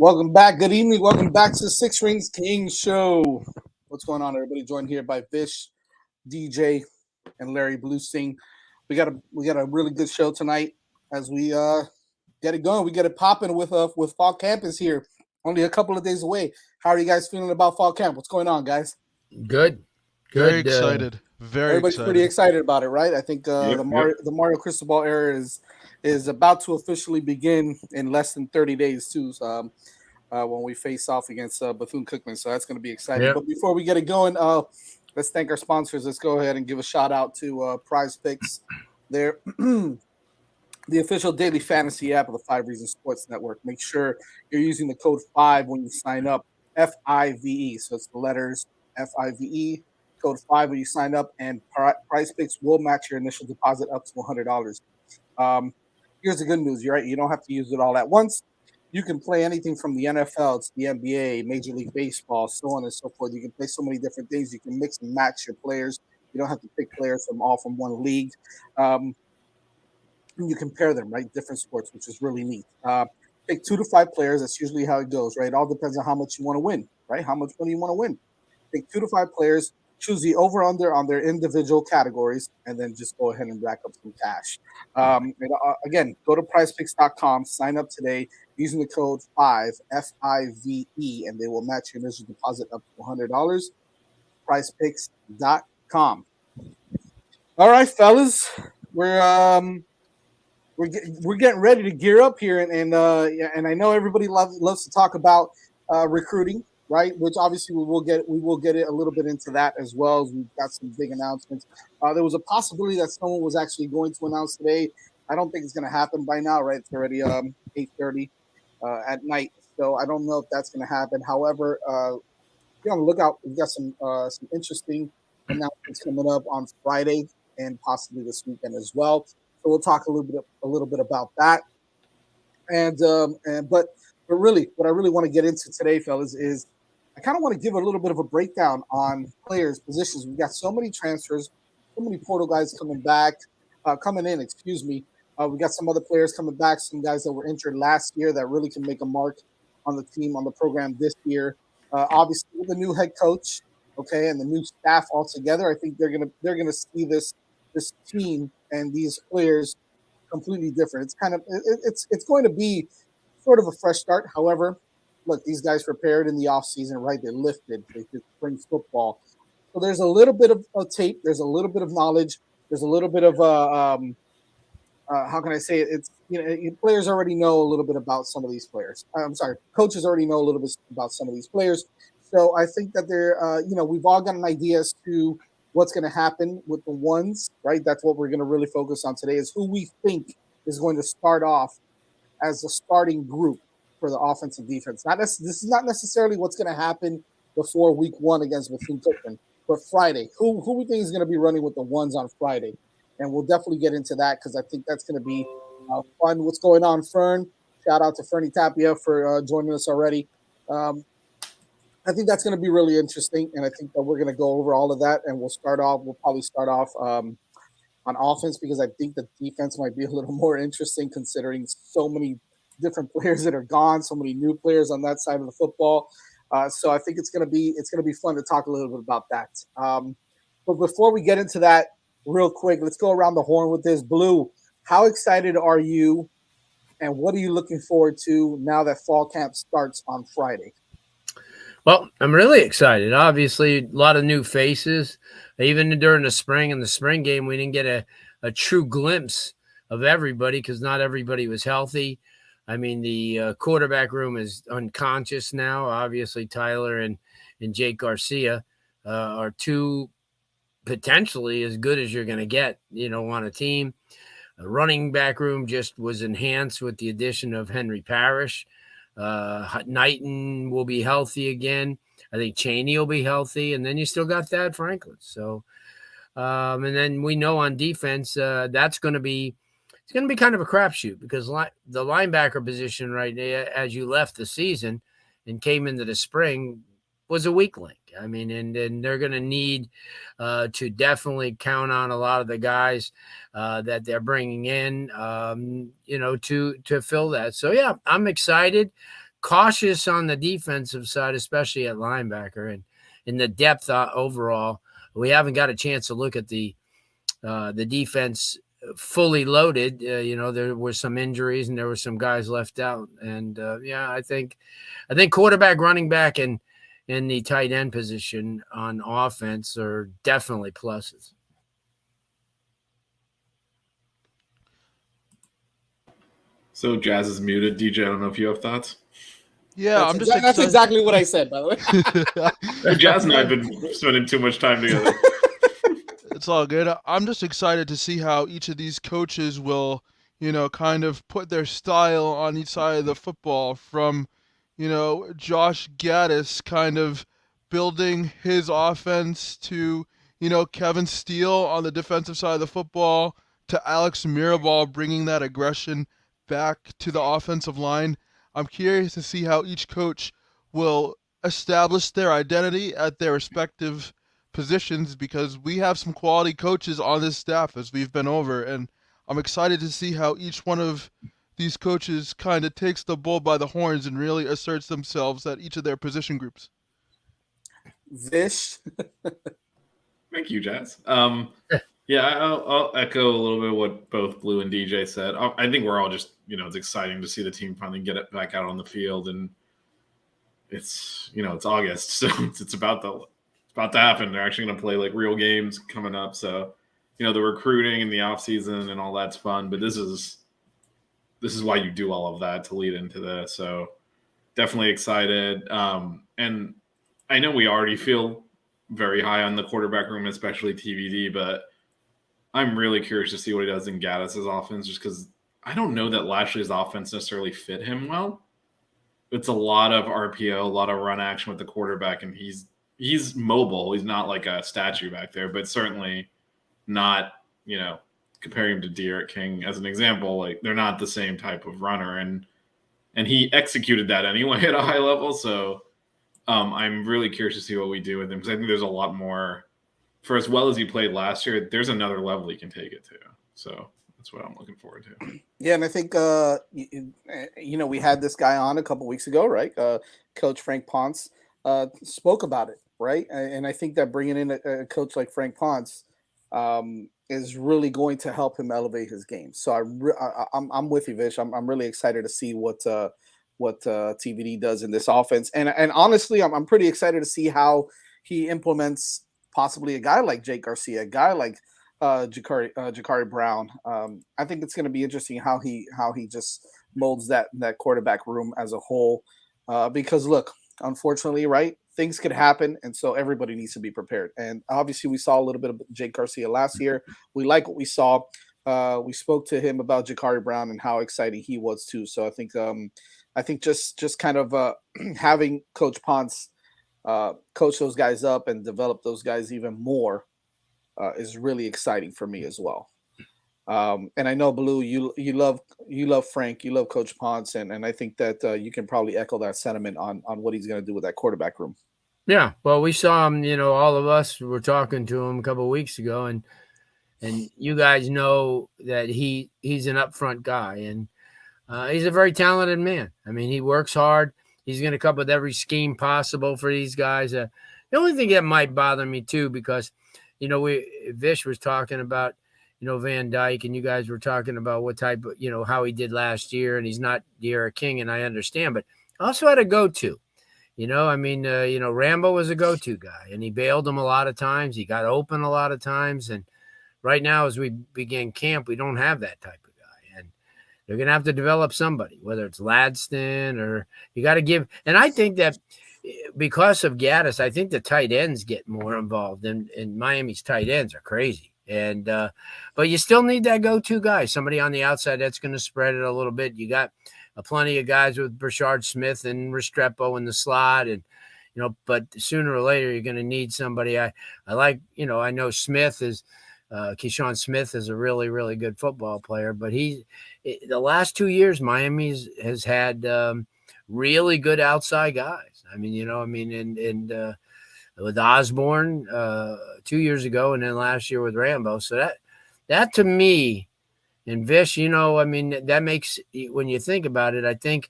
Welcome back. Good evening. Welcome back to the Six Rings King Show. What's going on, everybody? Joined here by Vish, DJ, and Larry Bluestein. We got a really good show tonight as we get it going. We get it popping with Fall Camp is here. Only a couple of days away. How are you guys feeling about Fall Camp? What's going on, guys? Good, Very good. excited. Very Everybody's pretty excited. excited about it, right? I think Yep, the Mario Cristobal era is about to officially begin in less than 30 days too. So, when we face off against Bethune Cookman. So that's going to be exciting. Yep. But before we get it going, let's thank our sponsors. Let's go ahead and give a shout out to PrizePicks. They're the official daily fantasy app of the Five Reasons Sports Network. Make sure you're using the code 5 when you sign up, FIVE. So it's the letters FIVE, code 5 when you sign up, and PrizePicks will match your initial deposit up to $100. Here's the good news. You're right. You don't have to use it all at once. You can play anything from the NFL to the NBA, Major League Baseball, so on and so forth. You can play so many different things. You can mix and match your players. You don't have to pick players from one league. You compare them, right? Different sports, which is really neat. Pick 2 to 5 players. That's usually how it goes, right? It all depends on how much you want to win, right? How much money you want to win. Pick 2 to 5 players. Choose the over/under on their individual categories, and then just go ahead and rack up some cash. Again, go to PrizePicks.com, sign up today using the code 5 FIVE, and they will match your initial deposit up to $100. PrizePicks.com. All right, fellas, we're getting ready to gear up here, and I know everybody loves to talk about recruiting, right? Which obviously we will get it a little bit into that as well. As we've got some big announcements. There was a possibility that someone was actually going to announce today. I don't think it's going to happen by now, right? It's already 8:30 at night, so I don't know if that's going to happen. However, be on the lookout. We've got some interesting announcements coming up on Friday and possibly this weekend as well. So we'll talk a little bit about that. But really, what I really want to get into today, fellas, is I kind of want to give a little bit of a breakdown on players' positions. We've got so many transfers, so many portal guys coming in. Excuse me. We got some other players coming back, some guys that were injured last year that really can make a mark on the team, on the program this year. Obviously, with the new head coach, okay, and the new staff altogether, I think they're gonna see this team and these players completely different. It's going to be sort of a fresh start. However, look, these guys prepared in the offseason, right? They lifted, they did spring football. So there's a little bit of tape, there's a little bit of knowledge, there's a little bit of how can I say it? It's players already know a little bit about some of these players. I'm sorry, coaches already know a little bit about some of these players. So I think that we've all got an idea as to what's going to happen with the ones, right? That's what we're going to really focus on today is who we think is going to start off as a starting group for the offensive defense. This is not necessarily what's going to happen before week 1 against Bethune-Cookman, but Friday. Who we think is going to be running with the ones on Friday? And we'll definitely get into that because I think that's going to be fun. What's going on, Fern? Shout out to Fernie Tapia for joining us already. I think that's going to be really interesting, and I think that we're going to go over all of that, and we'll probably start off on offense because I think the defense might be a little more interesting considering so many different players that are gone, so many new players on that side of the football. So I think it's going to be fun to talk a little bit about that. But before we get into that, real quick, let's go around the horn with this. Blue, how excited are you, and what are you looking forward to now that fall camp starts on Friday? Well, I'm really excited. Obviously, a lot of new faces. Even during the spring game, we didn't get a true glimpse of everybody because not everybody was healthy. I mean, the quarterback room is unconscious now. Obviously, Tyler and Jake Garcia are two potentially as good as you're going to get, on a team. The running back room just was enhanced with the addition of Henry Parrish. Knighton will be healthy again. I think Chaney will be healthy. And then you still got Thad Franklin. So, and then we know on defense, it's going to be kind of a crapshoot because the linebacker position right now, as you left the season and came into the spring, was a weak link. I mean, and they're going to need to definitely count on a lot of the guys that they're bringing in, to fill that. So, yeah, I'm excited. cautious on the defensive side, especially at linebacker and in the depth overall. We haven't got a chance to look at the defense fully loaded. There were some injuries and there were some guys left out. And I think quarterback, running back, and in the tight end position on offense are definitely pluses. So Jazz is muted. DJ, I don't know if you have thoughts. Yeah, that's exactly what I said, by the way. Jazz and I have been spending too much time together. It's all good. I'm just excited to see how each of these coaches will, kind of put their style on each side of the football, from, Josh Gaddis kind of building his offense to, Kevin Steele on the defensive side of the football, to Alex Mirabal bringing that aggression back to the offensive line. I'm curious to see how each coach will establish their identity at their respective positions, because we have some quality coaches on this staff, as we've been over, and I'm excited to see how each one of these coaches kind of takes the bull by the horns and really asserts themselves at each of their position groups. Vish. Thank you, Jazz. I'll echo a little bit of what both Blue and DJ said. I think we're all just, it's exciting to see the team finally get it back out on the field, and it's August, so it's about to happen. They're actually going to play like real games coming up. So, the recruiting and the off season and all that's fun, but this is why you do all of that, to lead into this. So definitely excited. And I know we already feel very high on the quarterback room, especially TVD, but I'm really curious to see what he does in Gaddis' offense, just because I don't know that Lashley's offense necessarily fit him well. It's a lot of RPO, a lot of run action with the quarterback, and he's mobile. He's not like a statue back there, but certainly not, comparing him to De'Aaron King as an example, like they're not the same type of runner, and he executed that anyway at a high level. So I'm really curious to see what we do with him, because I think there's a lot more. For as well as he played last year, there's another level he can take it to. So that's what I'm looking forward to. Yeah, and I think we had this guy on a couple weeks ago, right? Coach Frank Ponce spoke about it, right? And I think that bringing in a coach like Frank Ponce is really going to help him elevate his game. So I'm with you, Vish. I'm really excited to see what TVD does in this offense, and honestly, I'm pretty excited to see how he implements possibly a guy like Jake Garcia, a guy like Jakari Brown. I think it's going to be interesting how he just molds that quarterback room as a whole. Because look, unfortunately, right, things could happen, and so everybody needs to be prepared. And obviously, we saw a little bit of Jake Garcia last year. We like what we saw. We spoke to him about Jakari Brown and how exciting he was too. So I think just kind of having Coach Ponce coach those guys up and develop those guys even more is really exciting for me as well. And I know, Blue, you love Frank, you love Coach Ponce, and I think that you can probably echo that sentiment on what he's going to do with that quarterback room. Yeah, well, we saw him. All of us were talking to him a couple of weeks ago, and you guys know that he's an upfront guy, and he's a very talented man. I mean, he works hard. He's going to come up with every scheme possible for these guys. The only thing that might bother me too, because Vish was talking about Van Dyke, and you guys were talking about what type of how he did last year, and he's not De'Aaron King, and I understand, but also had a go-to. Rambo was a go-to guy, and he bailed him a lot of times. He got open a lot of times, and right now, as we begin camp, we don't have that type of guy, and they're going to have to develop somebody, whether it's Ladston or you got to give. And I think that because of Gaddis, I think the tight ends get more involved, and Miami's tight ends are crazy. And but you still need that go-to guy, somebody on the outside that's going to spread it a little bit. You got plenty of guys with Brashard Smith and Restrepo in the slot, and but sooner or later you're going to need somebody. I like, I know Smith is Keyshawn Smith is a really, really good football player, but the last 2 years Miami has had really good outside guys. And with Osborne 2 years ago, and then last year with Rambo. So that to me, and Vish, that makes, when you think about it, I think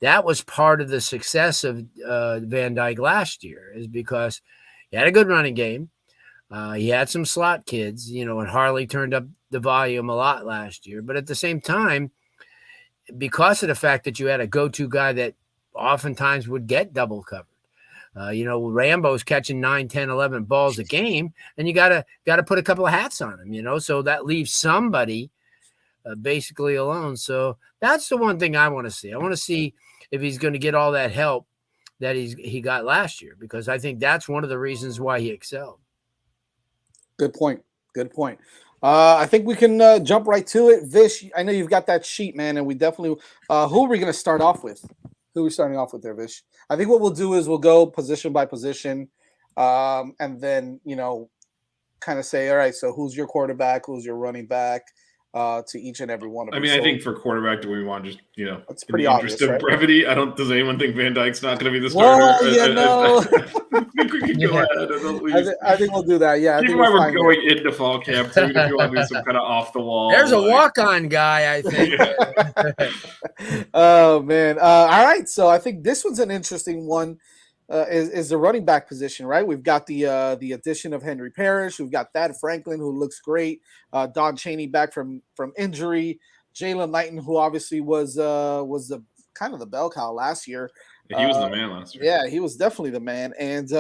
that was part of the success of Van Dyke last year, is because he had a good running game. He had some slot kids, and Harley turned up the volume a lot last year. But at the same time, because of the fact that you had a go-to guy that oftentimes would get double covered, Rambo's catching 9, 10, 11 balls a game, and you gotta put a couple of hats on him, so that leaves somebody basically alone. So that's the one thing I want to see. I want to see if he's going to get all that help that he got last year, because I think that's one of the reasons why he excelled. Good point. I think we can jump right to it. Vish, I know you've got that sheet, man, and we definitely who are we going to start off with? Who are we starting off with there, Vish? I think what we'll do is we'll go position by position, and then kind of say, all right, so who's your quarterback, who's your running back, to each and every one of them. I think for quarterback, do we want to just, it's pretty in the interest obvious, of right? brevity, does anyone think Van Dyke's not going to be the starter? Well, I think we can go ahead and at least. I think we'll do that. Yeah, keep in mind we're going into fall camp, so even if you want to do some kind of off the wall. There's a walk-on guy, I think. Oh man! All right, so I think this one's an interesting one. Is the running back position, right? We've got the addition of Henry Parrish. We've got Thad Franklin, who looks great. Don Chaney back from injury. Jalen Knighton, who obviously was the kind of the bell cow last year. He was the man last year. Yeah, he was definitely the man. And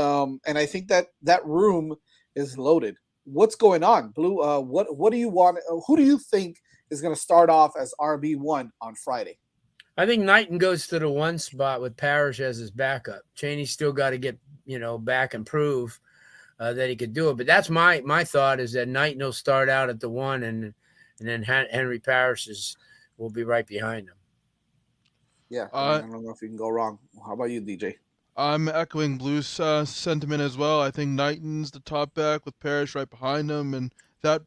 I think that room is loaded. What's going on, Blue? What do you want? Who do you think is going to start off as RB1 on Friday? I think Knighton goes to the one spot with Parrish as his backup. Chaney's still got to get, back and prove that he could do it. But that's my thought, is that Knighton will start out at the one, and then Henry Parrish will be right behind him. Yeah, I don't know if you can go wrong. How about you, DJ? I'm echoing Blue's sentiment as well. I think Knighton's the top back with Parrish right behind him, and that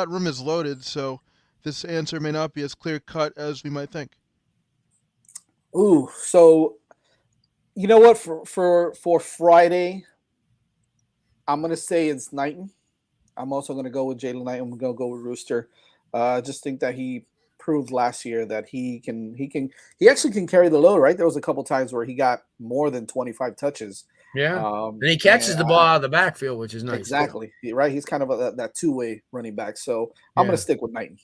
room is loaded. So this answer may not be as clear cut as we might think. Ooh, so you know what? For Friday, I'm gonna say it's Knighton. I'm also gonna go with Jalen Knighton. I'm gonna go with Rooster. I just think that he proved last year that he actually can carry the load, right? There was a couple times where he got more than 25 touches. Yeah, and he catches the ball out of the backfield, which is nice. Exactly, right? He's kind of that two-way running back. So I'm gonna stick with Knighton.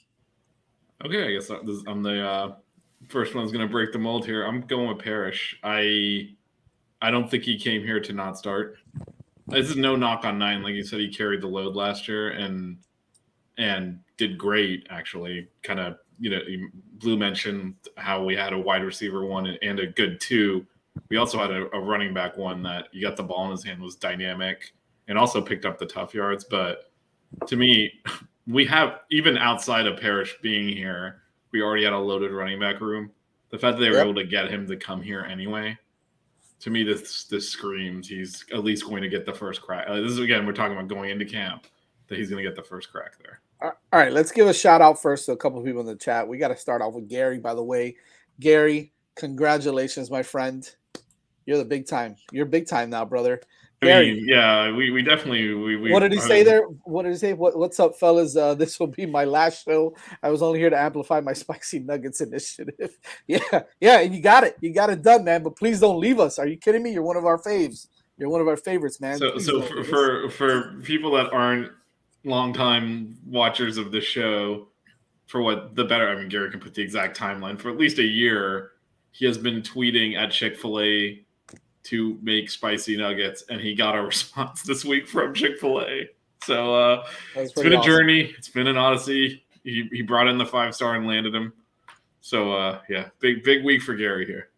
Okay, I guess I'm the first one's going to break the mold here. I'm going with Parrish. I don't think he came here to not start. This is no knock on Knighton. Like you said, he carried the load last year and did great, actually. Kind of, Blue mentioned how we had a wide receiver one and a good two. We also had a running back one that you got the ball in his hand, was dynamic, and also picked up the tough yards. But to me, we have, even outside of Parrish being here, we already had a loaded running back room. The fact that they were able to get him to come here anyway, to me, this screams he's at least going to get the first crack. This is, again, we're talking about going into camp, that he's going to get the first crack there. All right, let's give a shout out first to a couple of people in the chat. We got to start off with Gary, by the way. Gary, congratulations, my friend. You're the big time. You're big time now, brother. Gary, we definitely. What did he say there? What did he say? What's up, fellas? This will be my last show. I was only here to amplify my Spicy Nuggets initiative. Yeah, and you got it. You got it done, man. But please don't leave us. Are you kidding me? You're one of our faves. You're one of our favorites, man. So for people that aren't longtime watchers of the show, for what the better, I mean, Gary can put the exact timeline. For at least a year, he has been tweeting at Chick-fil-A to make spicy nuggets, and he got a response this week from Chick-fil-A. So it's been a journey. It's been an odyssey. He brought in the 5-star and landed him. So big week for Gary here.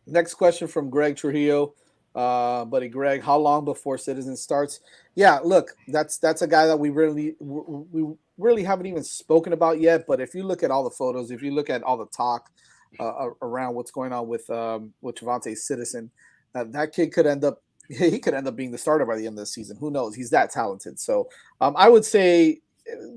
Next question from Greg Trujillo. Buddy Greg, how long before Citizen starts? Yeah, look, that's a guy that we really haven't even spoken about yet. But if you look at all the photos, if you look at all the talk around what's going on with Javonte Citizen, that kid could end up being the starter by the end of the season. Who knows? He's that talented. So I would say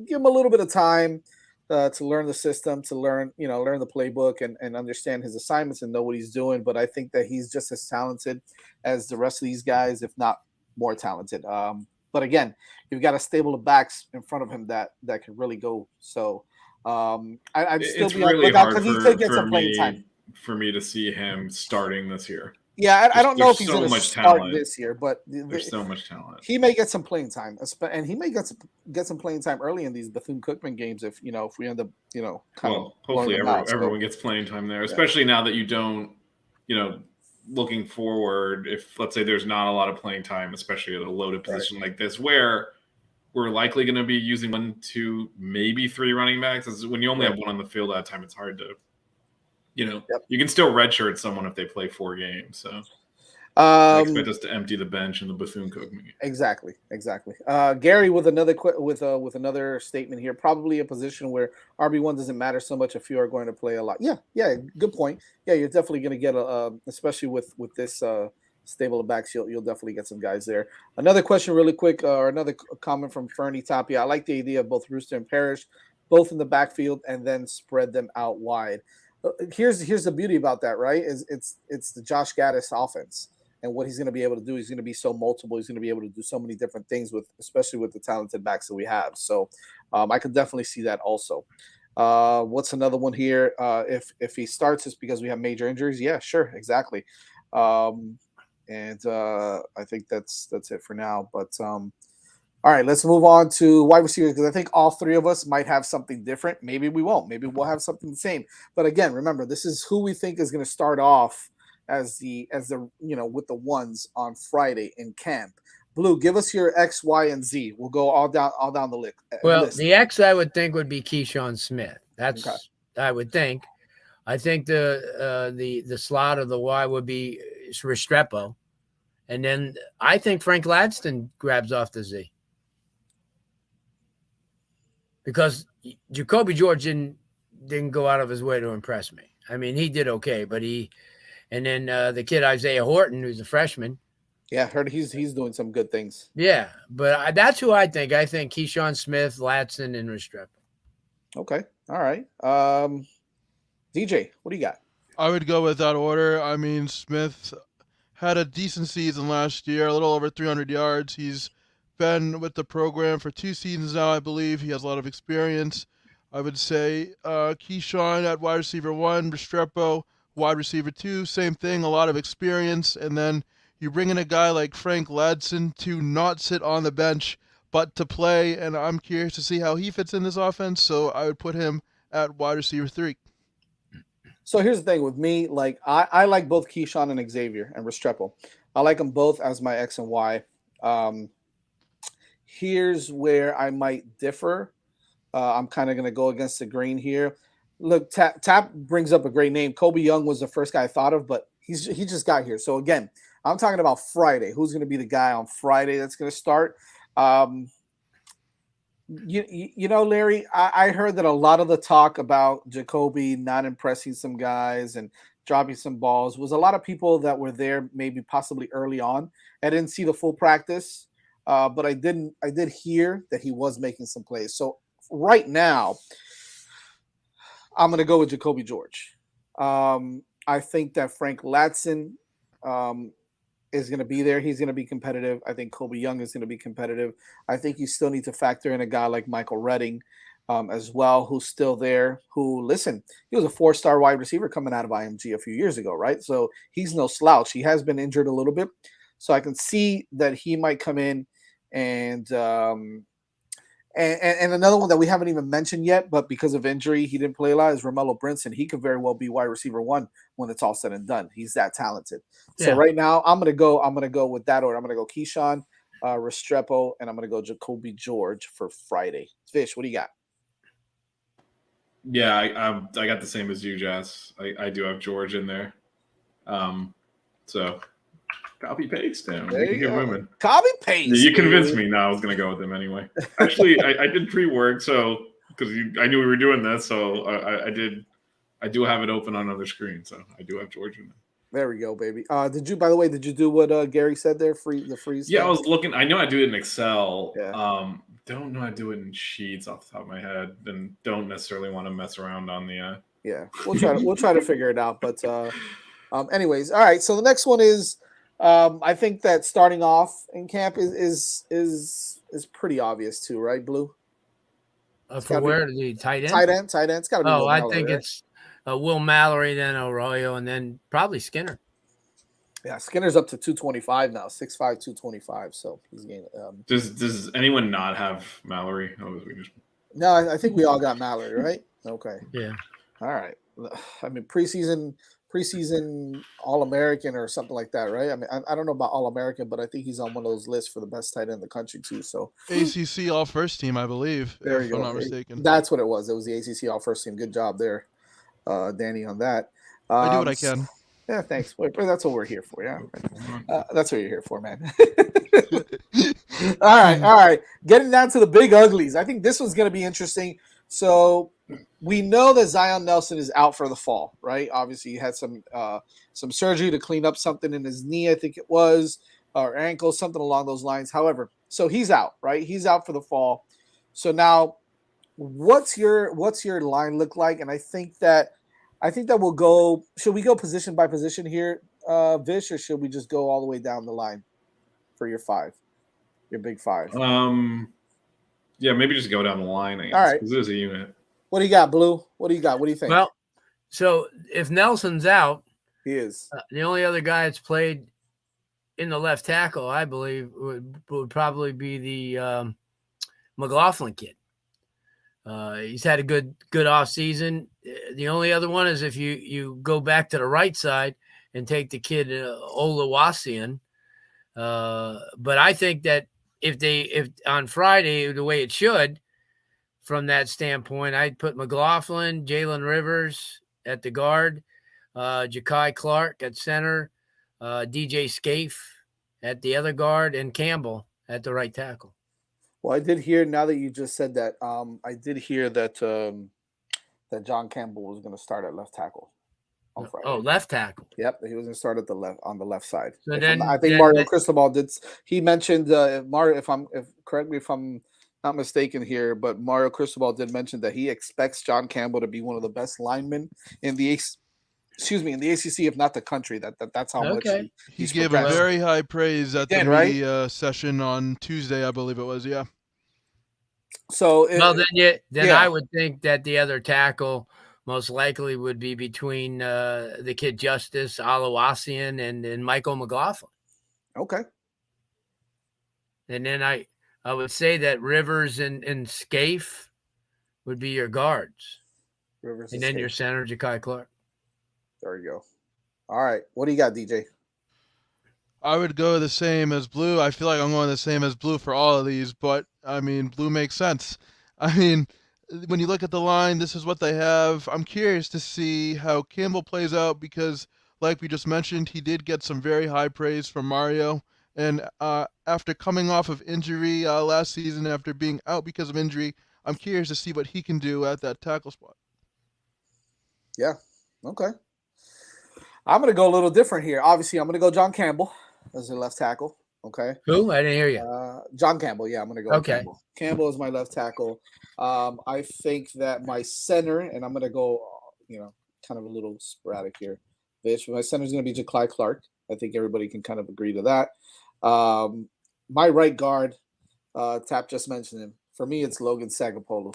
give him a little bit of time to learn the system, to learn the playbook and understand his assignments and know what he's doing. But I think that he's just as talented as the rest of these guys, if not more talented. But again, you've got a stable of backs in front of him that can really go. So I'd still be on the lookout because he could get some playing time. for me to see him starting this year. Yeah, I don't know if he's so going to much start talent. this year, but There's so much talent. he may get some playing time, and he may get some playing time early in these Bethune-Cookman games if we end up kind of hopefully blowing them out. everyone gets playing time there, especially now that you don't, looking forward. If let's say there's not a lot of playing time, especially at a loaded position like this, where we're likely going to be using 1, 2, maybe 3 running backs. When you only have one on the field at a time, it's hard to. You can still redshirt someone if they play 4 games. So I expect us to empty the bench in the Bethune-Cookman game. Exactly. Gary with another statement here. Probably a position where RB1 doesn't matter so much if you are going to play a lot. Yeah. Good point. Yeah, you're definitely going to get especially with this stable of backs, you'll definitely get some guys there. Another question, really quick, or another comment from Fernie Tapia. I like the idea of both Rooster and Parrish, both in the backfield, and then spread them out wide. Here's the beauty about that, right? It's the Josh Gaddis offense, and what he's going to be able to do. He's going to be so multiple. He's going to be able to do so many different things especially with the talented backs that we have. So I could definitely see that also. What's another one here? If he starts, it's because we have major injuries. Yeah, sure, exactly. And I think that's it for now. But all right, let's move on to wide receivers, because I think all 3 of us might have something different. Maybe we won't. Maybe we'll have something the same. But again, remember, this is who we think is going to start off as the with the ones on Friday in camp. Blue, give us your X, Y, and Z. We'll go all down the list. Well, the X I would think would be Keyshawn Smith. That's okay. I would think. I think the slot of the Y would be Restrepo, and then I think Frank Ladson grabs off the Z, because Jacoby George didn't go out of his way to impress me. I mean, he did okay, but and then the kid Isaiah Horton, who's a freshman. Yeah, I heard he's doing some good things. Yeah, but that's who I think. I think Keyshawn Smith, Ladson, and Restrepo. Okay, all right. DJ, what do you got? I would go with that order. I mean, Smith had a decent season last year, a little over 300 yards. He's been with the program for 2 seasons now, I believe. He has a lot of experience. I would say Keyshawn at wide receiver 1, Restrepo wide receiver 2, same thing, a lot of experience. And then you bring in a guy like Frank Ladson to not sit on the bench, but to play. And I'm curious to see how he fits in this offense. So I would put him at wide receiver 3. So here's the thing with me, like I like both Keyshawn and Xavier and Restrepo. I like them both as my X and Y. Here's where I might differ. I'm kind of going to go against the grain here. Look, Tap brings up a great name. Kobe Young was the first guy I thought of, but he just got here. So again, I'm talking about Friday. Who's going to be the guy on Friday that's going to start? Larry, I heard that a lot of the talk about Jacoby not impressing some guys and dropping some balls was a lot of people that were there maybe possibly early on. I didn't see the full practice, but I did hear that he was making some plays. So right now, I'm going to go with Jacoby George. I think that Frank Ladson is going to be there. He's going to be competitive. I think Kobe Young is going to be competitive. I think you still need to factor in a guy like Michael Redding as well, who's still there, he was a 4-star wide receiver coming out of IMG a few years ago, right? So he's no slouch. He has been injured a little bit. So I can see that he might come in and another one that we haven't even mentioned yet, but because of injury, he didn't play a lot, is Romello Brinson. He could very well be wide receiver 1 when it's all said and done. He's that talented. Yeah. So right now, I'm gonna go with that order. I'm gonna go Keyshawn, Restrepo, and I'm gonna go Jacoby George for Friday. Fish, what do you got? Yeah, I got the same as you, Jazz. I do have George in there. So copy paste him. There you go. Women. Copy paste. You convinced me. No, I was gonna go with him anyway. Actually, I did pre-work, so because I knew we were doing this, so I do have it open on another screen, so I do have George in there. There we go, baby. Did you do what Gary said there? The freeze. Yeah, I was looking. I know I do it in Excel. Yeah. Don't know how to do it in Sheets off the top of my head, and don't necessarily want to mess around on the. Yeah, we'll try to figure it out. But anyways, all right. So the next one is, I think that starting off in camp is pretty obvious too, right, Blue? For where the tight end? Tight end. It's got to be. I think it's Will Mallory, then Arroyo, and then probably Skinner. Yeah, Skinner's up to 225 now, 6'5", 225. So he's getting. Does anyone not have Mallory? Oh, we just... No, I think we all got Mallory, right? Okay. Yeah. All right. I mean, preseason All-American or something like that, right? I mean, I don't know about All-American, but I think he's on one of those lists for the best tight end in the country too. So ACC All First Team, I believe, there if you I'm go. not mistaken. That's what it was. It was the ACC All First Team. Good job there, Danny, on that. I do what I can. Yeah, thanks. That's what we're here for. Yeah, that's what you're here for, man. All right. Getting down to the big uglies. I think this one's going to be interesting. So we know that Zion Nelson is out for the fall, right? Obviously, he had some surgery to clean up something in his knee, I think it was, or ankle, something along those lines. However, so he's out, right? He's out for the fall. So now, what's your line look like? And I think that we'll go. Should we go position by position here, Vish, or should we just go all the way down the line for your big five? Yeah, maybe just go down the line, I guess. All right. Because there's a unit. What do you got, Blue? What do you got? What do you think? Well, so if Nelson's out, he is. The only other guy that's played in the left tackle, I believe, would probably be the McLaughlin kid. He's had a good off season. The only other one is if you go back to the right side and take the kid Olawasian. But I think that if on Friday the way it should, from that standpoint, I'd put McLaughlin, Jalen Rivers at the guard, Ja'Kai Clark at center, DJ Scaife at the other guard, and Campbell at the right tackle. Well, I did hear, now that you just said that, I did hear that that John Campbell was going to start at left tackle on Friday. Oh, left tackle. Yep, he was going to start at on the left side. So I think Mario Cristobal did. He mentioned Mario. Correct me if I'm not mistaken here, but Mario Cristobal did mention that he expects John Campbell to be one of the best linemen in the ACC, if not the country. That's how much he gave a very high praise at the media session on Tuesday, I believe it was. Yeah. So I would think that the other tackle most likely would be between the kid Justice Olawasian and Michael McLaughlin. Okay. And then I would say that Rivers and Scaife would be your guards. Rivers and then Scaife. Your center, Ja'Kai Clark. There you go. All right. What do you got, DJ? I would go the same as Blue. I feel like I'm going the same as Blue for all of these, but, I mean, Blue makes sense. I mean, when you look at the line, this is what they have. I'm curious to see how Campbell plays out because, like we just mentioned, he did get some very high praise from Mario. And after coming off of injury last season, after being out because of injury, I'm curious to see what he can do at that tackle spot. Yeah. Okay. I'm going to go a little different here. Obviously, I'm going to go John Campbell as a left tackle. Okay. Who? I didn't hear you. John Campbell. Yeah, I'm going to go with Campbell. Campbell is my left tackle. I think that my center, and I'm going to go, kind of a little sporadic here. My center is going to be Ja'Kai Clark. I think everybody can kind of agree to that. My right guard, Tap just mentioned him. For me, it's Logan Sagapolu.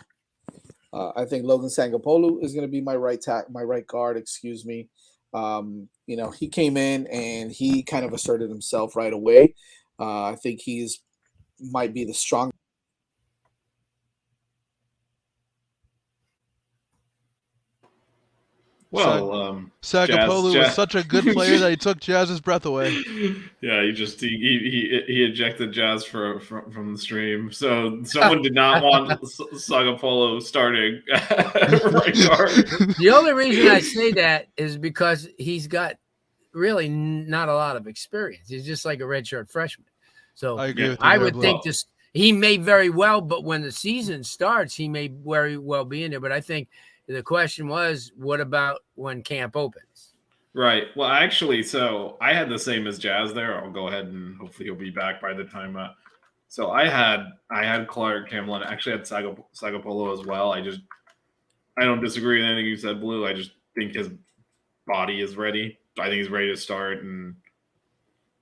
I think Logan Sagapolu is going to be my right guard. Excuse me. He came in and he kind of asserted himself right away. I think might be the strongest. Well, Sagapolu was such a good player that he took Jazz's breath away. Yeah, he ejected Jazz from the stream. So someone did not want Sagapolu starting right guard. The only reason I say that is because he's got really not a lot of experience. He's just like a redshirt freshman. So I would think he may very well, but when the season starts, he may very well be in there. But I think the question was, what about when camp opens? Right. Well, actually, so I had the same as Jazz there. I'll go ahead and hopefully he'll be back by the time. So I had Clark, Campbell, and actually had Sagapolu as well. I don't disagree with anything you said, Blue. I just think his body is ready. I think he's ready to start, and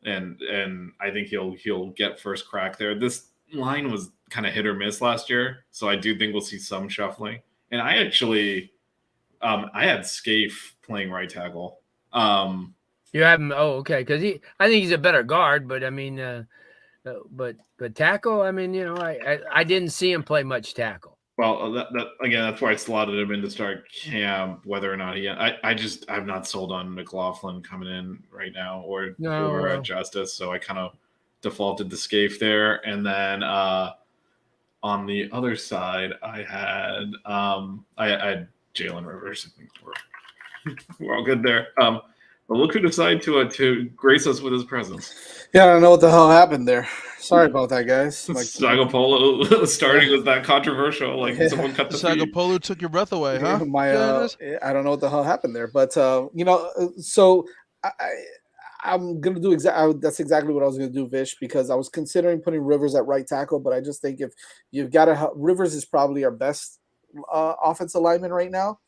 I think he'll get first crack there. This line was kind of hit or miss last year, so I do think we'll see some shuffling. And I actually I had Scaife playing right tackle. You have him. Oh, okay. Because I think he's a better guard, but I mean, but tackle. I mean, I didn't see him play much tackle. Well, that again, that's why I slotted him in to start camp. Whether or not I'm not sold on McLaughlin coming in right now or over at Justice, so I kind of defaulted to Scaife there, and then on the other side, I had Jalen Rivers. I think we're all good there. But look who decided to grace us with his presence. Yeah, I don't know what the hell happened there. Sorry about that, guys. Like Sagapolo starting with that controversial, someone cut the feed. Sagapolo took your breath away, huh? I don't know what the hell happened there, but so I'm gonna do that's exactly what I was gonna do, Vish, because I was considering putting Rivers at right tackle, but I just think if you've got to, Rivers is probably our best offensive lineman right now.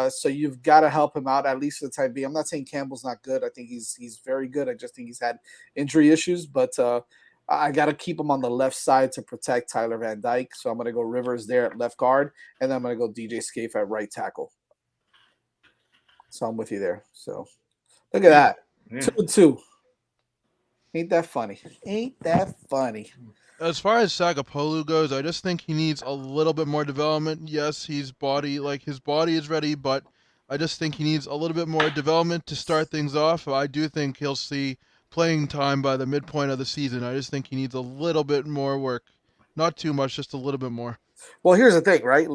So you've got to help him out at least for the time being. I'm not saying Campbell's not good. I think he's very good. I just think he's had injury issues, but I got to keep him on the left side to protect Tyler Van Dyke. So I'm going to go Rivers there at left guard, and then I'm going to go DJ Scaife at right tackle. So I'm with you there. So look at that. Yeah. 2-2. Ain't that funny? Ain't that funny? As far as Sagapolu goes, I just think he needs a little bit more development. Yes, his body is ready, but I just think he needs a little bit more development to start things off. I do think he'll see playing time by the midpoint of the season. I just think he needs a little bit more work. Not too much, just a little bit more. Well, here's the thing, right?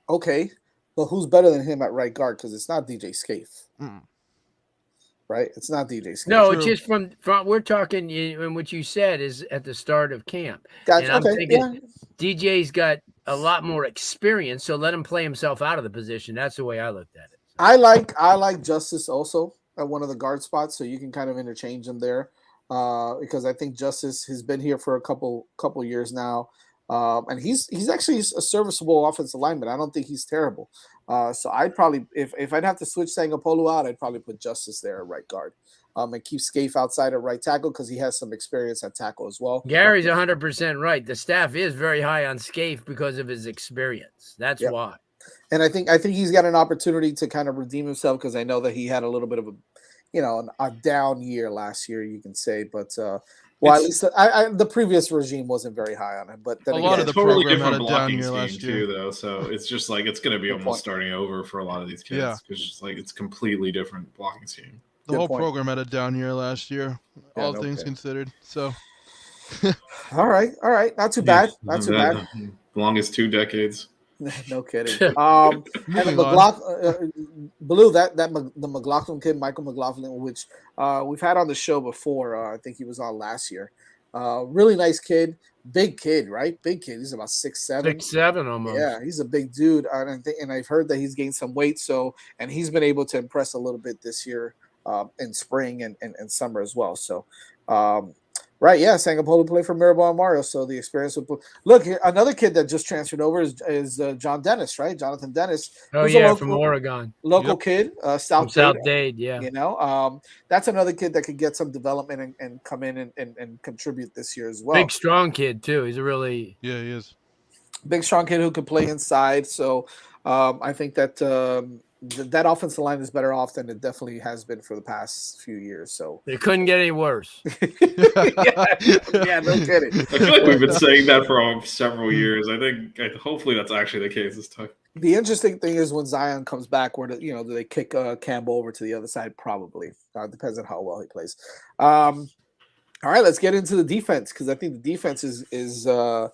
Okay, but who's better than him at right guard? Because it's not DJ Scaife. Right? It's not DJ Scaife. No, it's just from we're talking, and what you said is at the start of camp. Gotcha. And I'm thinking DJ's got a lot more experience, so let him play himself out of the position. That's the way I looked at it. I like Justice also at one of the guard spots, so you can kind of interchange them there because I think Justice has been here for a couple years now. And he's actually a serviceable offensive lineman. I don't think he's terrible. So I'd probably, if I'd have to switch Sagapolu out, I'd probably put Justice there at right guard and keep Scaife outside at right tackle because he has some experience at tackle as well. Gary's 100% right. The staff is very high on Scaife because of his experience. That's why. And I think he's got an opportunity to kind of redeem himself because I know that he had a little bit of a down year last year, you can say, but well, at least the previous regime wasn't very high on him, but then a lot of the totally program different had a down blocking year last scheme year too, though. So it's just it's going to be almost starting over for a lot of these kids because it's completely different blocking scheme. The whole program had a down year last year, all things considered. So, all right, not too bad, not too bad. Longest 2 decades. No kidding. And the Blue, the McLaughlin kid, Michael McLaughlin, which we've had on the show before. I think he was on last year. Really nice kid, big kid, right? Big kid. He's about 6'7". 6'7" almost. Yeah, he's a big dude, and I've heard that he's gained some weight. So, and he's been able to impress a little bit this year in spring and summer as well. So. Right, yeah, Sagapolu played for Mirabal and Mario, so the experience would look. Another kid that just transferred over is John Dennis, right? Jonathan Dennis. Oh yeah, from Oregon, local kid, South Dade. Yeah, that's another kid that could get some development and come in and contribute this year as well. Big strong kid too. He's he is big strong kid who can play inside. So I think that that offensive line is better off than it definitely has been for the past few years. So it couldn't get any worse. yeah, no kidding. I feel like we've been saying that for several years. I think hopefully that's actually the case this time. The interesting thing is when Zion comes back, where do they kick Campbell over to the other side? Probably. Depends on how well he plays. All right, let's get into the defense because I think the defense is gonna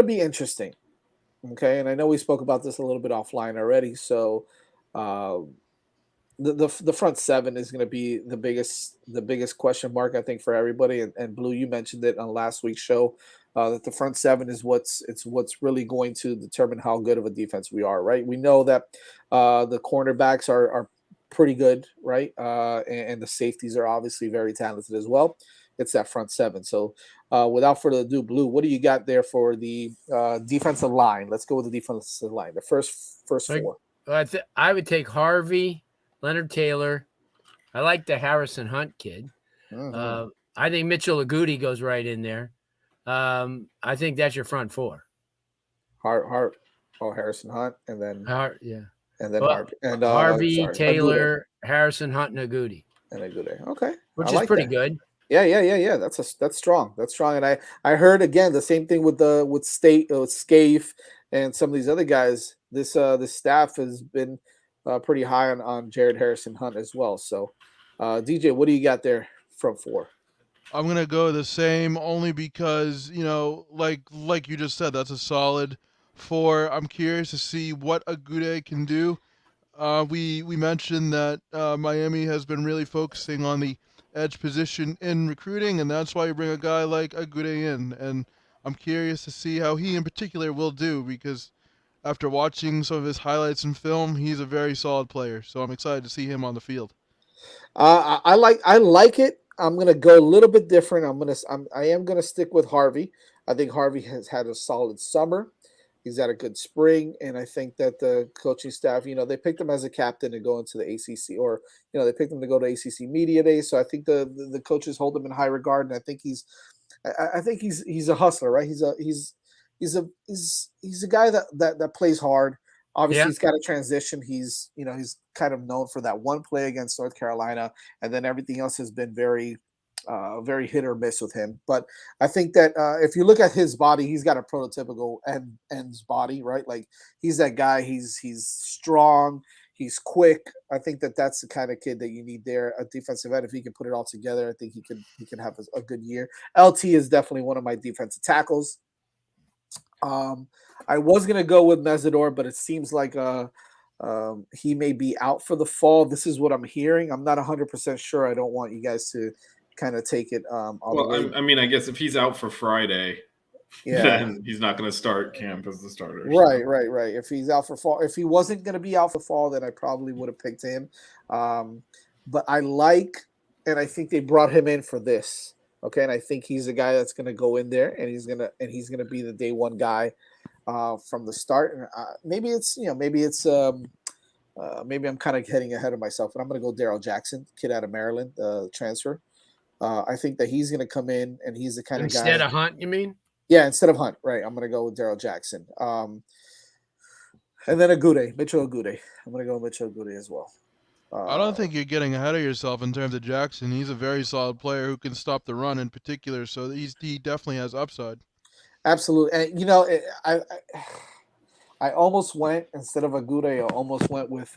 be interesting. Okay, and I know we spoke about this a little bit offline already. So, the front seven is going to be the biggest question mark I think for everybody. And Blue, you mentioned it on last week's show that the front seven is what's really going to determine how good of a defense we are. Right? We know that the cornerbacks are pretty good, right? And the safeties are obviously very talented as well. It's that front seven. So without further ado, Blue, what do you got there for the defensive line? Let's go with the defensive line, the first four. I would take Harvey, Leonard Taylor. I like the Harrison Hunt kid. Mm-hmm. I think Mitchell Agudi goes right in there. I think that's your front four. Oh, Harrison Hunt, and then Yeah. Well, Harvey, Agude, Taylor, Harrison Hunt, and Agude, and Agude. Okay, I which is like pretty that. good. Yeah. That's strong. That's strong. And I heard again the same thing with Scaife and some of these other guys. This staff has been pretty high on Jared Harrison Hunt as well. So, DJ, what do you got there from 4? I'm gonna go the same only because like you just said, that's a solid 4. I'm curious to see what Agude can do. We mentioned that Miami has been really focusing on the edge position in recruiting, and that's why you bring a guy like Agude in. And I'm curious to see how he in particular will do because after watching some of his highlights in film, he's a very solid player. So I'm excited to see him on the field. I like it. I'm gonna go a little bit different. I am gonna stick with Harvey. I think Harvey has had a solid summer. He's had a good spring, and I think that the coaching staff, they picked him as a captain to go into the ACC, or they picked him to go to ACC Media Day. So I think the coaches hold him in high regard, and I think he's a hustler, right? He's a guy that plays hard. Obviously, Yeah. he's got a transition. He's kind of known for that one play against North Carolina, and then everything else has been very hit or miss with him. But I think that if you look at his body, he's got a prototypical ends body, right? Like he's that guy. He's strong. He's quick. I think that's the kind of kid that you need there. A defensive end, if he can put it all together, I think he can have a good year. LT is definitely one of my defensive tackles. I was gonna go with Mesidor, but it seems like he may be out for the fall. This is what I'm hearing. I'm not 100% sure. I don't want you guys to kind of take it all the way. I mean, I guess if he's out for Friday, then he's not going to start camp as the starter. Right. If he's out for fall, if he wasn't going to be out for fall, then I probably would have picked him. But and I think they brought him in for this. Okay, and I think he's a guy that's going to go in there, and he's gonna be the day one guy from the start. And maybe I'm kind of heading ahead of myself, and I'm going to go Darrell Jackson, kid out of Maryland, transfer. I think that he's going to come in, and he's the kind of guy. Instead of Hunt, you mean? Yeah, instead of Hunt, right? I'm going to go with Darrell Jackson. And then Mitchell Agude. I'm going to go Mitchell Agude as well. I don't think you're getting ahead of yourself in terms of Jackson. He's a very solid player who can stop the run in particular, so he definitely has upside. Absolutely. And, I almost went, instead of Agude, I almost went with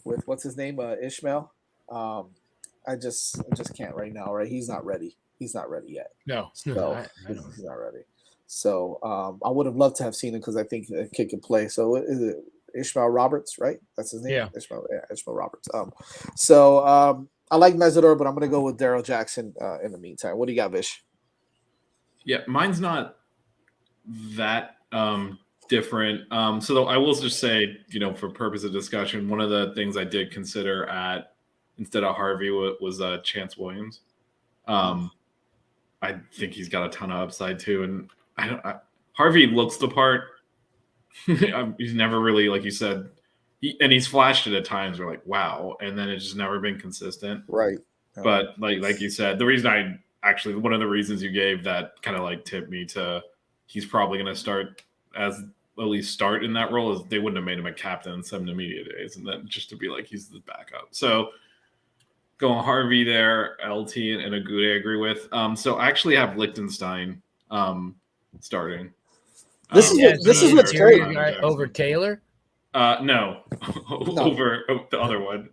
what's his name, Ishmael. I just can't right now, right? He's not ready. He's not ready yet. No, so he's not ready. So I would have loved to have seen him because I think the kid can play. So is it Ishmael Roberts, right? That's his name. Yeah, Ishmael Roberts. I like Mesidor, but I'm going to go with Darrell Jackson in the meantime. What do you got, Vish? Yeah, mine's not that different. So I will just say, for purpose of discussion, one of the things I did consider instead of Harvey was Chance Williams. I think he's got a ton of upside too, and Harvey looks the part. He's never really, like you said, he's flashed it at times. We're like, wow, and then it's just never been consistent, right? But like you said, one of the reasons you gave that kind of like tipped me to he's probably going to start in that role is they wouldn't have made him a captain and sent him to media days, and then just to be like he's the backup. So going Harvey there, LT and Agude I agree with. So I actually have Lichtenstein starting. This is what's great. Over Taylor? No. Over the other one.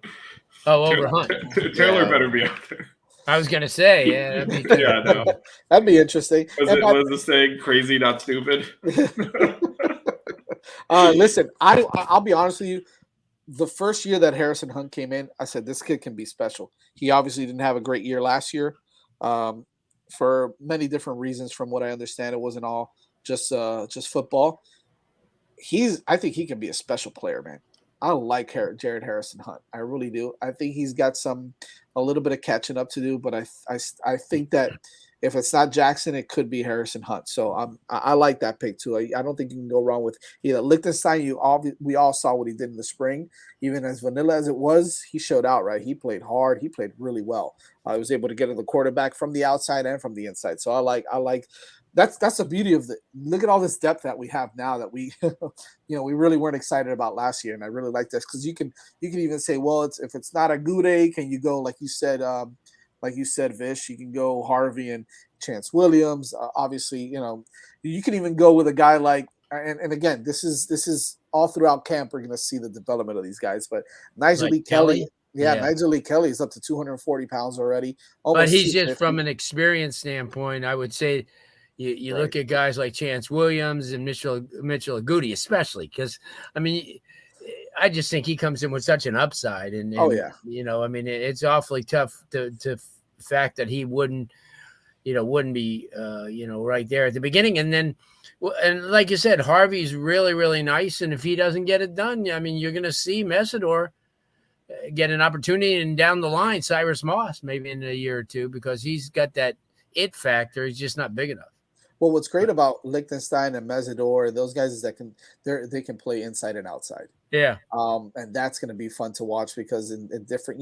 Oh, over Hunt. Taylor better be out there. I was gonna say, yeah, that'd be no. That'd be interesting. Was the saying crazy, not stupid? Listen, I'll be honest with you. The first year that Harrison Hunt came in, I said this kid can be special. He obviously didn't have a great year last year, for many different reasons. From what I understand, it wasn't all just football. I think he can be a special player, man. I like Jared Harrison Hunt. I really do. I think he's got a little bit of catching up to do, but I think that if it's not Jackson, it could be Harrison Hunt. So I like that pick too. I don't think you can go wrong with either. Lichtenstein, we all saw what he did in the spring. Even as vanilla as it was, he showed out, right? He played hard. He played really well. I was able to get to the quarterback from the outside and from the inside. So I like that's the beauty of the look at all this depth that we have now that we we really weren't excited about last year. And I really like this because you can even say, well, if it's not a Gude, can you go like you said, Vish, you can go Harvey and Chance Williams. Obviously, you can even go with a guy like and again, this is all throughout camp. We're going to see the development of these guys, but Nigel Lee Kelly. Yeah, Nigel Lee Kelly is up to 240 pounds already. But he's just from an experience standpoint, I would say you look at guys like Chance Williams and Mitchell Agudi, especially because, I mean, I just think he comes in with such an upside. And it's awfully tough to fact that he wouldn't be, right there at the beginning. And then, and like you said, Harvey's really, really nice. And if he doesn't get it done, I mean, you're going to see Messidor get an opportunity, and down the line, Cyrus Moss maybe in a year or two, because he's got that it factor. He's just not big enough. Well, what's great about Lichtenstein and Messidor, those guys, is that they can play inside and outside. Yeah. And that's going to be fun to watch because in different,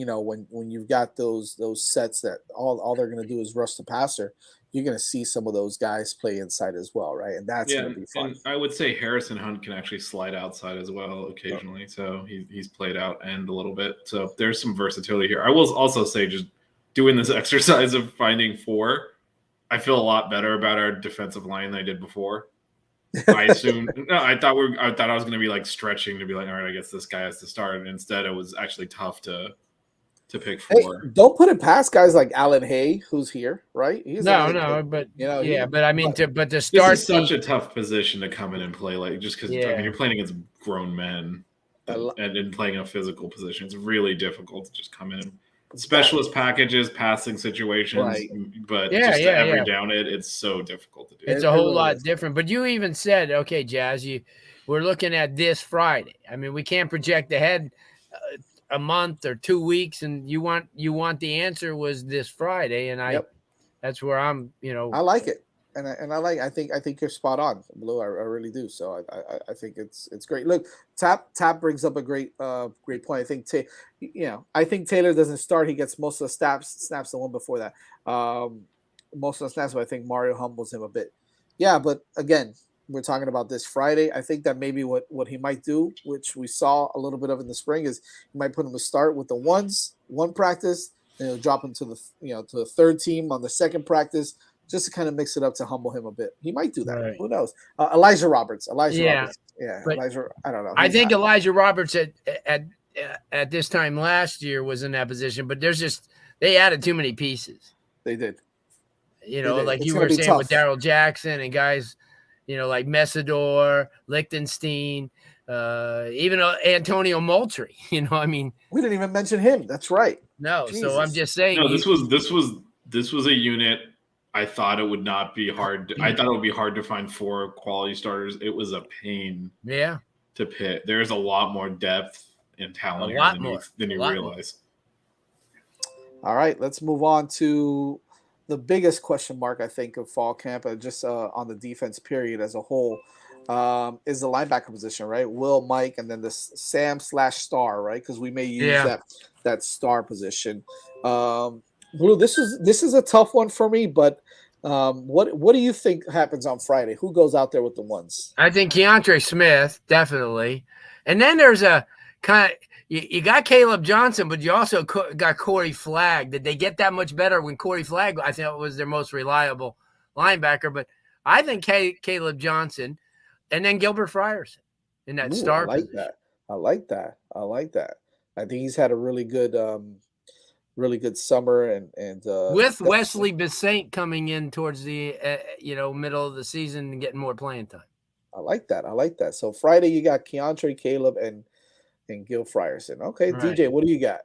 when you've got those sets that all they're going to do is rush the passer, you're going to see some of those guys play inside as well, right? And that's going to be fun. And I would say Harrison Hunt can actually slide outside as well occasionally. Yeah. So he's played out end a little bit. So there's some versatility here. I will also say, just doing this exercise of finding 4, I feel a lot better about our defensive line than I did before. I assumed I thought I was going to be like stretching to be like, all right, I guess this guy has to start. And instead, it was actually tough to pick 4. Hey, don't put it past guys like Alan Hay, who's here, right? But I mean, to start, this is such a tough position to come in and play, like just because you're playing against grown men and playing a physical position. It's really difficult to just come in and specialist packages, passing situations, right. But every down it's so difficult to do. It's a whole lot different. But you even said, okay, Jazz, we're looking at this Friday. I mean, we can't project ahead a month or 2 weeks, and you want the answer was this Friday, and that's where I'm. I like it, and I think you're spot on, Blue. I really do. So I think it's great. Look, Tap brings up a great point. I think I think Taylor doesn't start. He gets most of the snaps the one before that. Most of the snaps, but I think Mario humbles him a bit. Yeah, but again, we're talking about this Friday. I think that maybe what he might do, which we saw a little bit of in the spring, is he might put him to start with the one practice, and he'll drop him to the third team on the second practice, just to kind of mix it up to humble him a bit. He might do that. Right. Who knows? Elijah Roberts. Roberts. Yeah, Elijah. I don't know. I think Elijah Roberts at this time last year was in that position, but they added too many pieces. They did. Like you were saying tough with Darrell Jackson and guys, like Messidor, Lichtenstein, even Antonio Moultrie. I mean, we didn't even mention him. That's right. No, Jesus. So I'm just saying. No, this was a unit. I thought it would not be hard. I thought it would be hard to find 4 quality starters. It was a pain. Yeah. To pick. There's a lot more depth and talent here than you realize. All right, let's move on to the biggest question mark, I think, of fall camp, just on the defense period as a whole, is the linebacker position, right? Will, Mike, and then the Sam/Star, right? Because we may use that star position. Blue, this is a tough one for me, but what do you think happens on Friday? Who goes out there with the ones? I think Keontre Smith, definitely. And then there's a kind of you got Caleb Johnson, but you also got Corey Flagg. Did they get that much better when Corey Flagg, I think, was their most reliable linebacker? But I think Caleb Johnson and then Gilbert Frierson in that star position. I like that. I think he's had a really good summer and with Wesley Bissaint coming in towards the middle of the season and getting more playing time. I like that. So Friday you got Keontre, Caleb, and Gil Frierson. Okay, right. DJ, what do you got?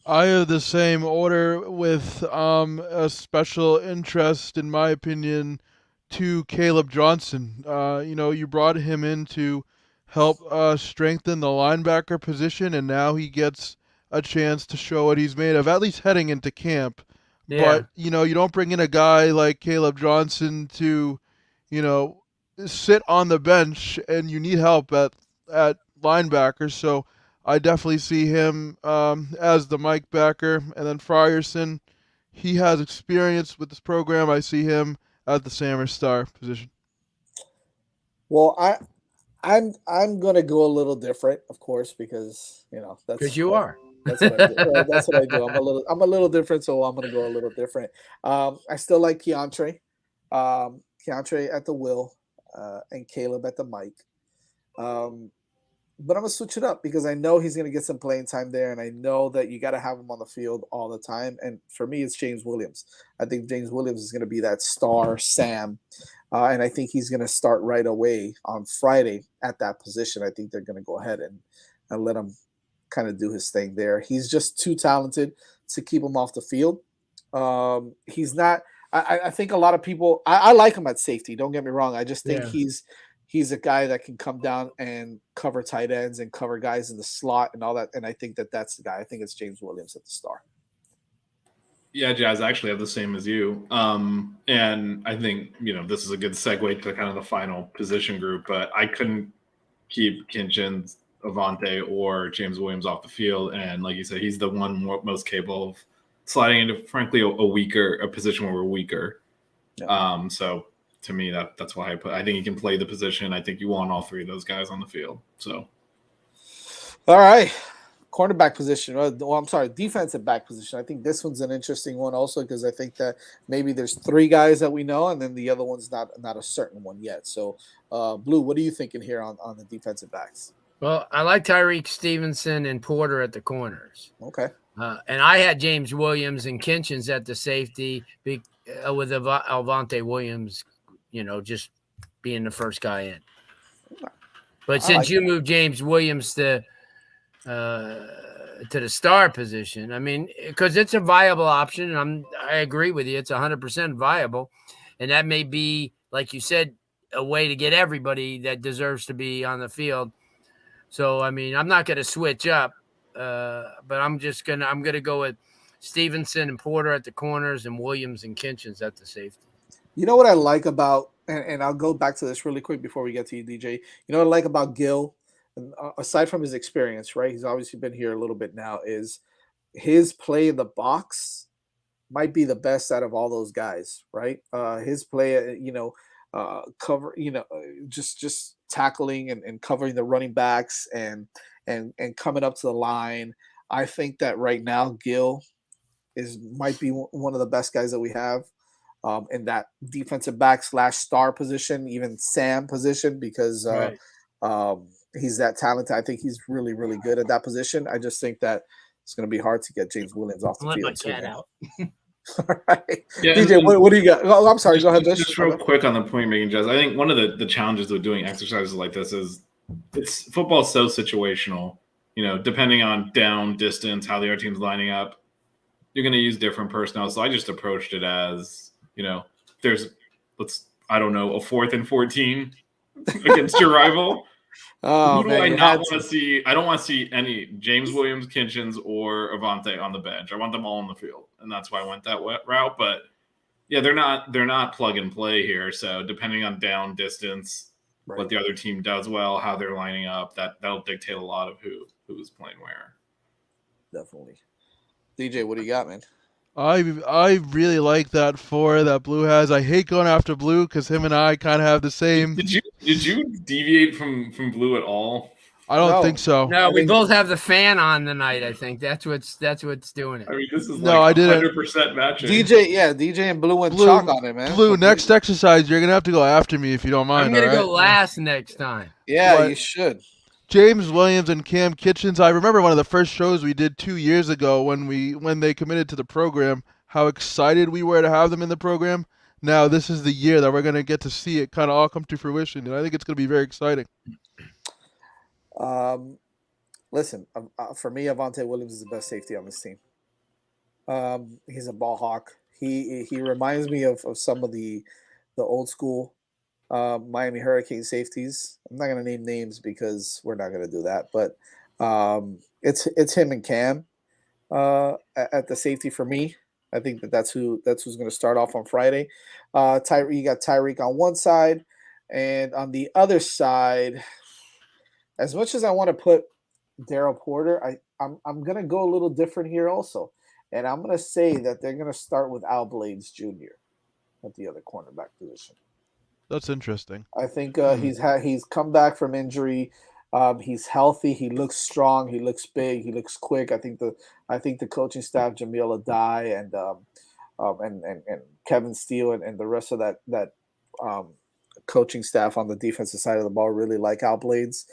I have the same order with a special interest, in my opinion, to Caleb Johnson. You brought him in to help strengthen the linebacker position, and now he gets a chance to show what he's made of, at least heading into camp. Yeah. But, you don't bring in a guy like Caleb Johnson to, you know, sit on the bench, and you need help at linebacker. So I definitely see him as the Mike backer. And then Frierson, he has experience with this program. I see him at the Sammer Star position. Well, I'm gonna go a little different, of course, because Because you are. that's what I do. Right? That's what I do. I'm a little different, so I'm gonna go a little different. I still like Keontre at the will, and Caleb at the mic. Um, but I'm gonna switch it up because I know he's gonna get some playing time there, and I know that you got to have him on the field all the time. And for me, it's James Williams. I think James Williams is gonna be that star Sam, and I think he's gonna start right away on Friday at that position. I think they're gonna go ahead and let him kind of do his thing there. He's just too talented to keep him off the field. He's not. I think a lot of people. I like him at safety. Don't get me wrong. I just think Yeah. he's a guy that can come down and cover tight ends and cover guys in the slot and all that. And I think that's the guy. I think it's James Williams at the star. Yeah, Jazz, I actually have the same as you. And I think, this is a good segue to kind of the final position group, but I couldn't keep Kinchins, Avante, or James Williams off the field. And like you said, he's the one most capable of sliding into, frankly, a position where we're weaker. Yeah. So to me, that's why I think he can play the position. I think you want all three of those guys on the field. So, all right. Cornerback position. Well, I'm sorry, defensive back position. I think this one's an interesting one also because I think that maybe there's three guys that we know, and then the other one's not a certain one yet. So, Blue, what are you thinking here on the defensive backs? Well, I like Tyreek Stevenson and Porter at the corners. Okay. And I had James Williams and Kinchins at the safety with Alvante Williams, just being the first guy in. But since you moved James Williams to the star position, I mean, because it's a viable option, and I agree with you, it's 100% viable, and that may be, like you said, a way to get everybody that deserves to be on the field. So, I mean, I'm not going to switch up, but I'm gonna go with Stevenson and Porter at the corners and Williams and Kinchins at the safety. You know what I like about, and I'll go back to this really quick before we get to you, DJ. You know what I like about Gil, and aside from his experience, right? He's obviously been here a little bit now. Is his play in the box might be the best out of all those guys, right? His play, cover, just tackling and covering the running backs and coming up to the line. I think that right now Gil might be one of the best guys that we have in that defensive back / star position, even Sam position, because he's that talented. I think he's really, really good at that position. I just think that it's going to be hard to get James Williams off the field. Let my cat out. All right. Yeah, DJ, what do you got? Oh, I'm sorry. Go ahead. Just real quick on the point making, Jazz. I think one of the challenges with doing exercises like this is football is so situational. Depending on down, distance, how the other team's lining up, you're going to use different personnel. So I just approached it as, there's, a 4th and 14 against your rival. Oh, Who do I not want to see? I don't want to see any James Williams, Kinchins, or Avante on the bench. I want them all on the field, and that's why I went that route. But yeah, they're not plug and play here. So depending on down, distance, what the other team does well, how they're lining up, that'll dictate a lot of who's playing where. Definitely. DJ, what do you got, man? I really like that 4 that Blue has. I hate going after Blue because him and I kind of have the same. Did you deviate from Blue at all? I don't think so. No, we both have the fan on tonight. I think that's what's doing it. I mean, this is I didn't. 100% matching. DJ and Blue went chalk on it, man. Blue, next exercise, you're gonna have to go after me if you don't mind. I'm gonna go last next time. Yeah, you should. James Williams and Cam Kitchens. I remember one of the first shows we did 2 years ago when they committed to the program, how excited we were to have them in the program. Now this is the year that we're going to get to see it kind of all come to fruition, and I think it's going to be very exciting. Listen, for me, Avante Williams is the best safety on this team. He's a ball hawk. He reminds me of some of the old school Miami Hurricane safeties. I'm not going to name names because we're not going to do that, but it's him and Cam at the safety for me. I think that's who's going to start off on Friday. You got Tyreek on one side, and on the other side, as much as I want to put Daryl Porter, I'm going to go a little different here also, and I'm going to say that they're going to start with Al Blades Jr. at the other cornerback position. That's interesting. I think he's come back from injury. He's healthy. He looks strong. He looks big. He looks quick. I think the coaching staff, Jamil Adai and Kevin Steele and the rest of that coaching staff on the defensive side of the ball really like Al Blades,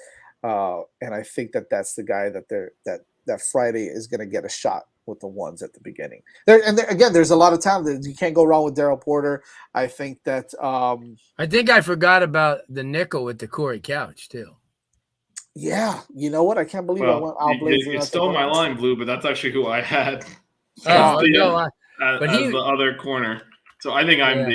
and I think that's the guy that Friday is going to get a shot with the ones at the beginning. Again, there's a lot of talent. You can't go wrong with Daryl Porter. I think that. I think I forgot about the nickel with the Corey Couch too. Yeah, you know what? I can't believe I went Al Blades. You stole my line, Blue, but that's actually who I had. As the other corner. So I think I'm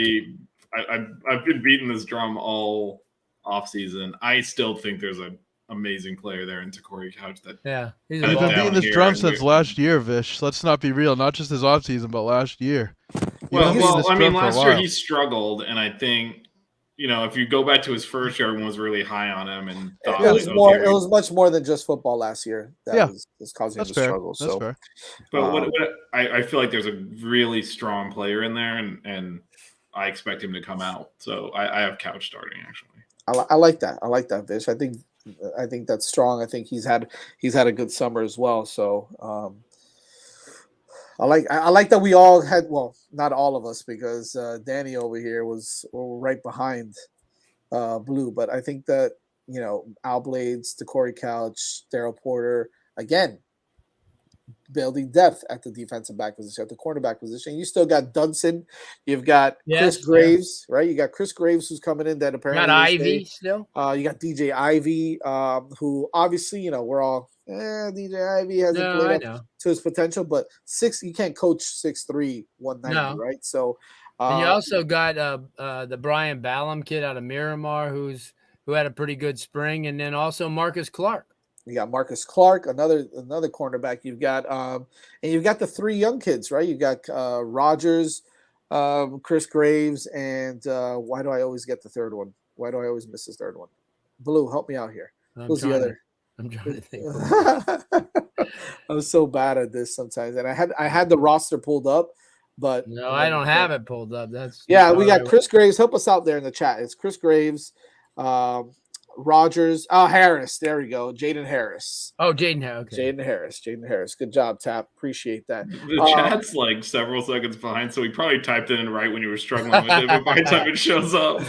I've been beating this drum all offseason. I still think there's an amazing player there in Corey Couch. He's been beating this drum since last year, Vish. Let's not be real. Not just his offseason, but last year. Last year he struggled, and I think if you go back to his first year, everyone was really high on him, and thought it was much more than just football last year. That was causing him to struggle. That's fair. But I feel like there's a really strong player in there, and I expect him to come out. So I have Couch starting actually. I like that. I like that, Vish. I think that's strong. I think he's had a good summer as well. So I like that we all had, well, not all of us, because Danny over here was right behind Blue, but I think that Al Blades, Corey Couch, Daryl Porter, again, building depth at the defensive back position, at the cornerback position. You still got Dudson. You've got Chris Graves, right? You got Chris Graves who's coming in that apparently got Ivy still. You got DJ Ivy, who obviously, we're all DJ Ivy hasn't played up to his potential, but you can't coach 6'3", 190, right? So and you also got the Brian Ballum kid out of Miramar who had a pretty good spring, and then also Marcus Clark. You got Marcus Clark, another cornerback. You've got and you've got the three young kids, right? You've got Rogers, Chris Graves, and why do I always get the third one? Why do I always miss the third one? Blue, help me out here. Who's the other? I'm trying to think. I'm so bad at this sometimes, and I had the roster pulled up, but no, I don't have it pulled up. We got Chris Graves. Help us out there in the chat. It's Chris Graves. Rogers, Harris. There we go. Jaden Harris. Oh, Jaden Harris. Okay. Jaden Harris. Good job, Tap. Appreciate that. The chat's like several seconds behind, so we probably typed it in right when you were struggling with it, but by the time it shows up.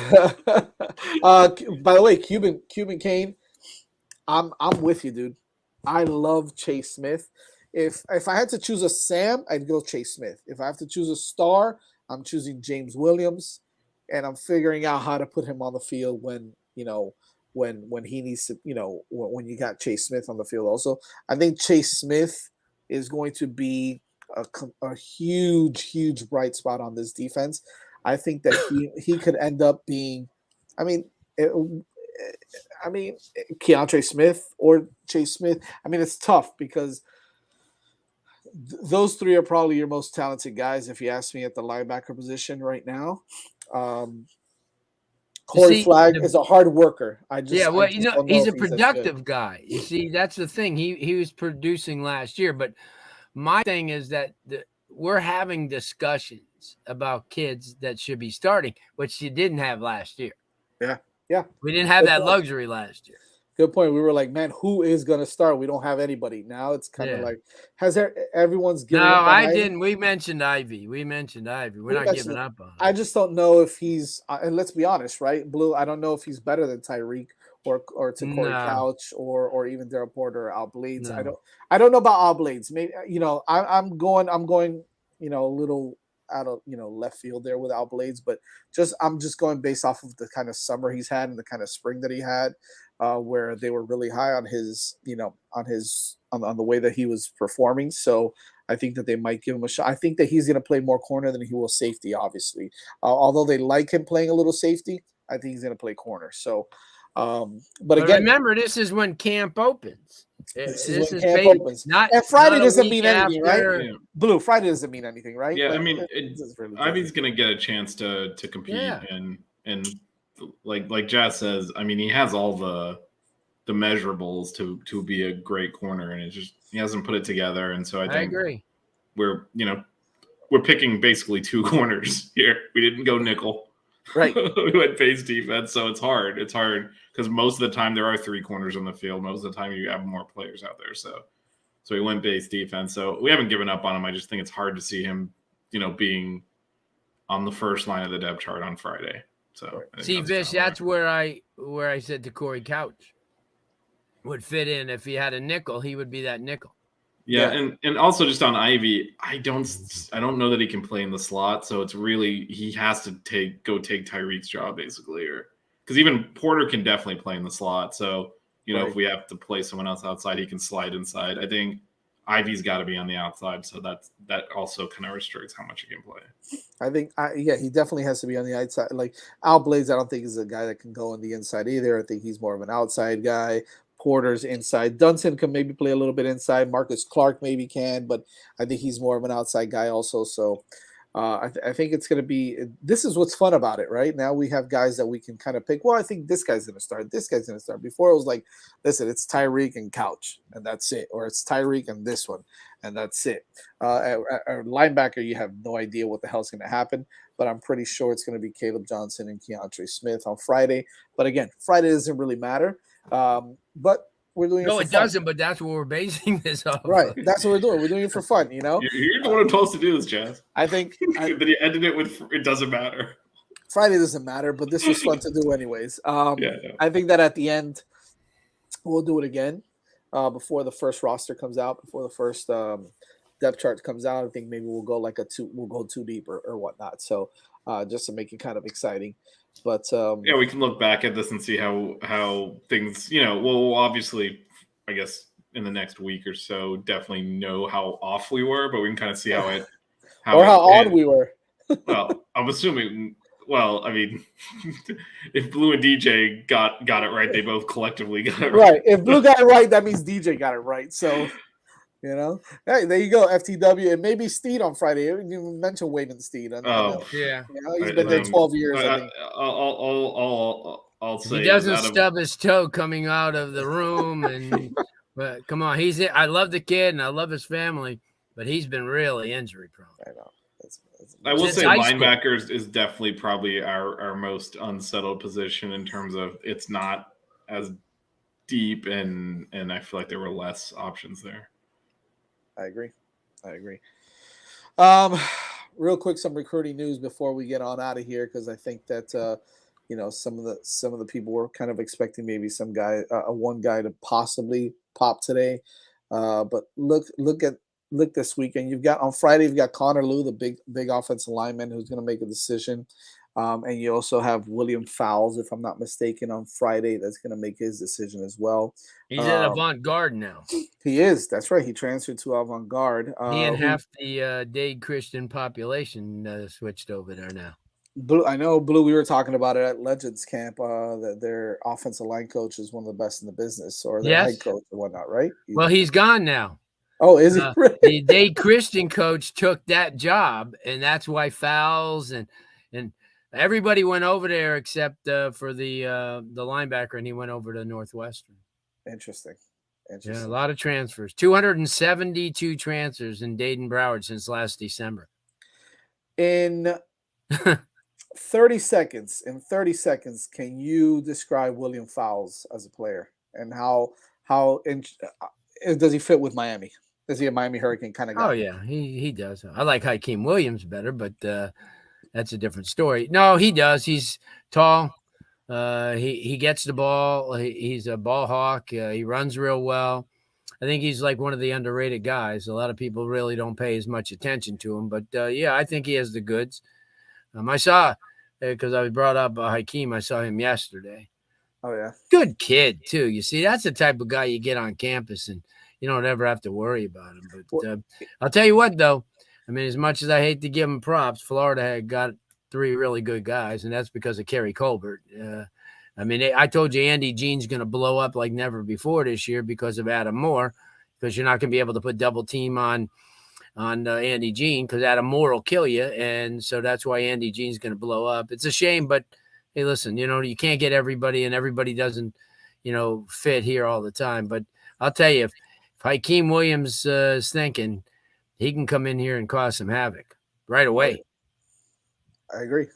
By the way, Cuban Kane, I'm with you, dude. I love Chase Smith. If I had to choose a Sam, I'd go Chase Smith. If I have to choose a star, I'm choosing James Williams, and I'm figuring out how to put him on the field when he needs to, when you got Chase Smith on the field also. I think Chase Smith is going to be a huge bright spot on this defense. I think that he could end up being, Keontre Smith or Chase Smith. It's tough because those three are probably your most talented guys, if you ask me, at the linebacker position right now. Corey Flagg is a hard worker. He's a productive guy. You see, that's the thing. He was producing last year, but my thing is that we're having discussions about kids that should be starting, which you didn't have last year. Yeah. We didn't have that luxury last year. Good point. We were like, man, who is going to start? We don't have anybody. Now it's kind of like, everyone's giving up on I didn't. We mentioned Ivy. We're not giving up on him. I just don't know if he's, and let's be honest, right, Blue, I don't know if he's better than Tyreek or Corey Couch or even Daryl Porter or Al Blades. No. I don't know about Al Blades. Maybe, I'm going, a little out of left field there with Al Blades, but I'm just going based off of the kind of summer he's had and the kind of spring that he had, where they were really high on his on the way that he was performing. So I think that they might give him a shot. I think that he's going to play more corner than he will safety, obviously. Although they like him playing a little safety, I think he's going to play corner. So But again, remember, this is when camp opens. this is when camp opens. Not, and Friday not doesn't mean anything, after. right? Blue, Friday doesn't mean anything, right? Yeah, Like, I mean, really Ivy's going to get a chance to compete, and like Jazz says, I mean, he has all the measurables to be a great corner, and it's just he hasn't put it together. And so I think agree. We're picking basically two corners here. We didn't go nickel. Right. We went base defense, so it's hard. It's hard because most of the time there are three corners on the field. Most of the time you have more players out there. So he went base defense. So we haven't given up on him. I just think it's hard to see him, being on the first line of the depth chart on Friday. So see, Vish, that's where I said to Corey Couch would fit in. If he had a nickel, he would be that nickel. Yeah, and also just on Ivy, I don't know that he can play in the slot, so it's really he has to take Tyreek's job basically, or because even Porter can definitely play in the slot. So if we have to play someone else outside, he can slide inside. I think Ivy's got to be on the outside, so that also kind of restricts how much he can play. I think he definitely has to be on the outside. Like Al Blades, I don't think is a guy that can go on the inside either. I think he's more of an outside guy. Porter's inside. Dunson can maybe play a little bit inside. Marcus Clark maybe can, but I think he's more of an outside guy also. So I think it's going to be – this is what's fun about it, right? Now we have guys that we can kind of pick. Well, I think this guy's going to start. This guy's going to start. Before it was like, listen, it's Tyreek and Couch, and that's it. Or it's Tyreek and this one, and that's it. At linebacker, you have no idea what the hell's going to happen, but I'm pretty sure it's going to be Caleb Johnson and Keontre Smith on Friday. But again, Friday doesn't really matter. But we're doing it for it doesn't, but that's what we're basing this off. Right. That's what we're doing. We're doing it for fun, You're the one who told us to do this, Jazz. I think that he ended it with it doesn't matter. Friday doesn't matter, but this was fun to do anyways. I think that at the end we'll do it again before the first roster comes out, before the first depth chart comes out. I think maybe we'll go we'll go too deep or whatnot. So just to make it kind of exciting. But we can look back at this and see how things, we'll obviously, I guess, in the next week or so, definitely know how off we were, but we can kind of see how on we were. Well, I'm assuming. Well, I mean, if Blue and DJ got it right, they both collectively got it right. Right. If Blue got it right, that means DJ got it right. So. Hey, there you go, FTW, and maybe Steed on Friday. You mentioned Wayman Steed. Yeah. He's been there 12 years. I think. I'll say he doesn't stub his toe coming out of the room, and but come on, I love the kid and I love his family, but he's been really injury prone. I know. I will say linebackers is definitely probably our most unsettled position in terms of it's not as deep, and I feel like there were less options there. I agree. Real quick, some recruiting news before we get on out of here, because I think that some of the people were kind of expecting maybe some guy, one guy to possibly pop today. But look this weekend. You've got on Friday. You've got Connor Liu, the big offensive lineman, who's going to make a decision. And you also have William Fowles, if I'm not mistaken, on Friday. That's going to make his decision as well. He's at Avant-Garde now. He is. That's right. He transferred to Avant-Garde. He and half the Dade Christian population switched over there now. Blue, I know, Blue, we were talking about it at Legends Camp, that their offensive line coach is one of the best in the business, or their head coach or whatnot, right? Well, he's gone now. Oh, is he? The Dade Christian coach took that job, and that's why Fowles and everybody went over there except for the linebacker, and he went over to Northwestern. Interesting. Yeah, a lot of transfers. 272 transfers in Dade and Broward since last December. In 30 seconds, can you describe William Fowles as a player, and how does he fit with Miami? Is he a Miami Hurricane kind of guy? Oh yeah, he does. I like Hakeem Williams better, but that's a different story. No, he does. He's tall. He gets the ball. He's a ball hawk. He runs real well. I think he's like one of the underrated guys. A lot of people really don't pay as much attention to him, but I think he has the goods. I saw, because I was brought up by Hakeem, I saw him yesterday. Oh yeah, good kid too. You see, that's the type of guy you get on campus, and you don't ever have to worry about him. But I'll tell you what, though. I mean, as much as I hate to give him props, Florida had got 3 really good guys, and that's because of Kerry Colbert. I mean, I told you Andy Jean's going to blow up like never before this year because of Adam Moore, because you're not going to be able to put double team on Andy Jean because Adam Moore will kill you. And so that's why Andy Jean's going to blow up. It's a shame, but hey, listen, you can't get everybody, and everybody doesn't, fit here all the time. But I'll tell you, if Hakeem Williams is thinking, he can come in here and cause some havoc right away. I agree.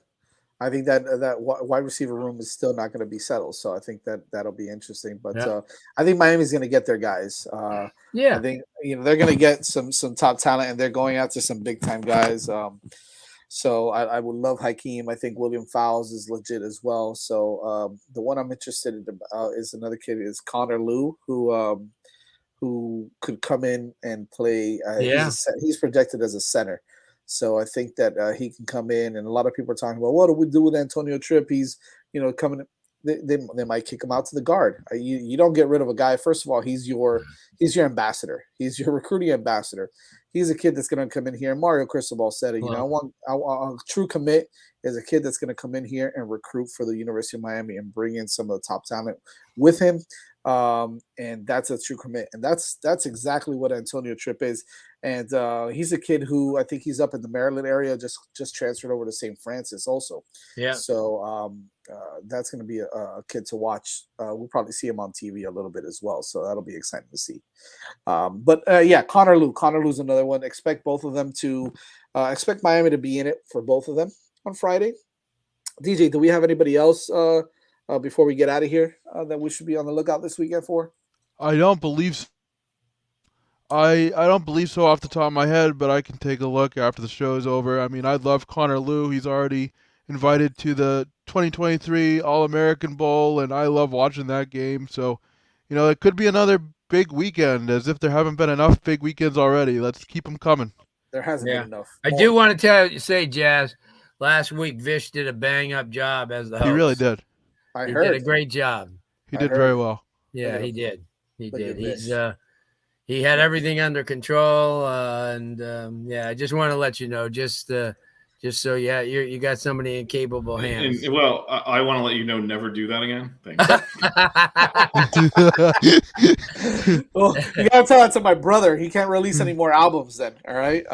I think that wide receiver room is still not going to be settled, so I think that'll be interesting. But I think Miami's going to get their guys. I think they're going to get some top talent, and they're going after some big time guys. So I would love Hakeem. I think William Fowles is legit as well. So the one I'm interested in is another kid is Connor Liu, who could come in and play. He's projected as a center. So I think that he can come in, and a lot of people are talking about what do we do with Antonio Tripp? He's coming. They might kick him out to the guard. You don't get rid of a guy. First of all, he's your ambassador. He's your recruiting ambassador. He's a kid that's going to come in here. And Mario Cristobal said it. I want a true commit is a kid that's going to come in here and recruit for the University of Miami and bring in some of the top talent with him. And that's a true commit, and that's exactly what Antonio Tripp is. And he's a kid who I think he's up in the Maryland area, just transferred over to St. Francis also. Yeah. So that's going to be a kid to watch. We'll probably see him on TV a little bit as well, so that'll be exciting to see. But Connor Liu's another one. Expect both of them to expect Miami to be in it for both of them on Friday. DJ, do we have anybody else before we get out of here that we should be on the lookout this weekend for? I don't believe so. I don't believe so off the top of my head, but I can take a look after the show is over. I mean, I love Connor Liu. He's already invited to the 2023 All-American Bowl, and I love watching that game. So, it could be another big weekend, as if there haven't been enough big weekends already. Let's keep them coming. There hasn't been enough. I do want to say, Jazz, last week Vish did a bang-up job as the host. He really did. He did a great job. He did very well. Yeah, he did. He did. He had everything under control, and I just want to let you know, just so you got somebody in capable hands. And, I want to let you know, never do that again. Thanks. Well, you gotta tell that to my brother. He can't release any more albums then. All right.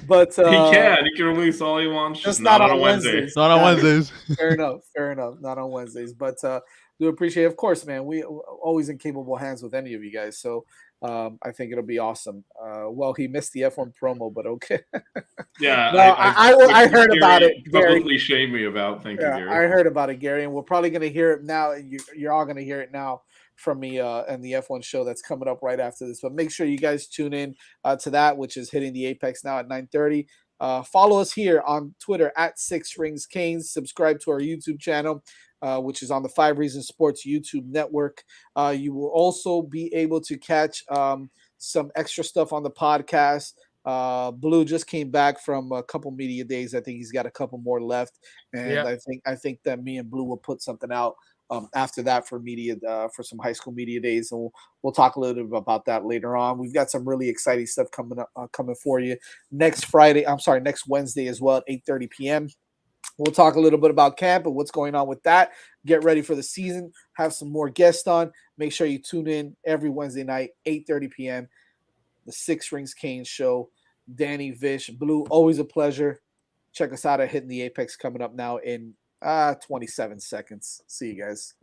But he can release all he wants, just not on Wednesdays. Not on Wednesdays. Fair enough. Not on Wednesdays. But do appreciate, of course, man. We always in capable hands with any of you guys. So I think it'll be awesome. He missed the F1 promo, but okay. Yeah, no, I heard about it. Publicly shame me about. Thank you, Gary. I heard about it, Gary, and we're probably going to hear it now. And you're all going to hear it now from me and the F1 show that's coming up right after this. But make sure you guys tune in to that, which is hitting the Apex now at 9:30. Follow us here on Twitter at 6RingsCanes. Subscribe to our YouTube channel, which is on the 5 Reasons Sports YouTube network. You will also be able to catch some extra stuff on the podcast. Blue just came back from a couple media days. I think he's got a couple more left, and I think that me and Blue will put something out after that for media for some high school media days, and we'll talk a little bit about that later on. We've got some really exciting stuff coming for you next Wednesday as well at 8:30 p.m. We'll talk a little bit about camp and what's going on with that. Get ready for the season. Have some more guests on. Make sure you tune in every Wednesday night, 8:30 p.m. The 6 Rings Canes show. Danny, Vish, Blue, always a pleasure. Check us out at Hitting the Apex coming up now in 27 seconds. See you guys.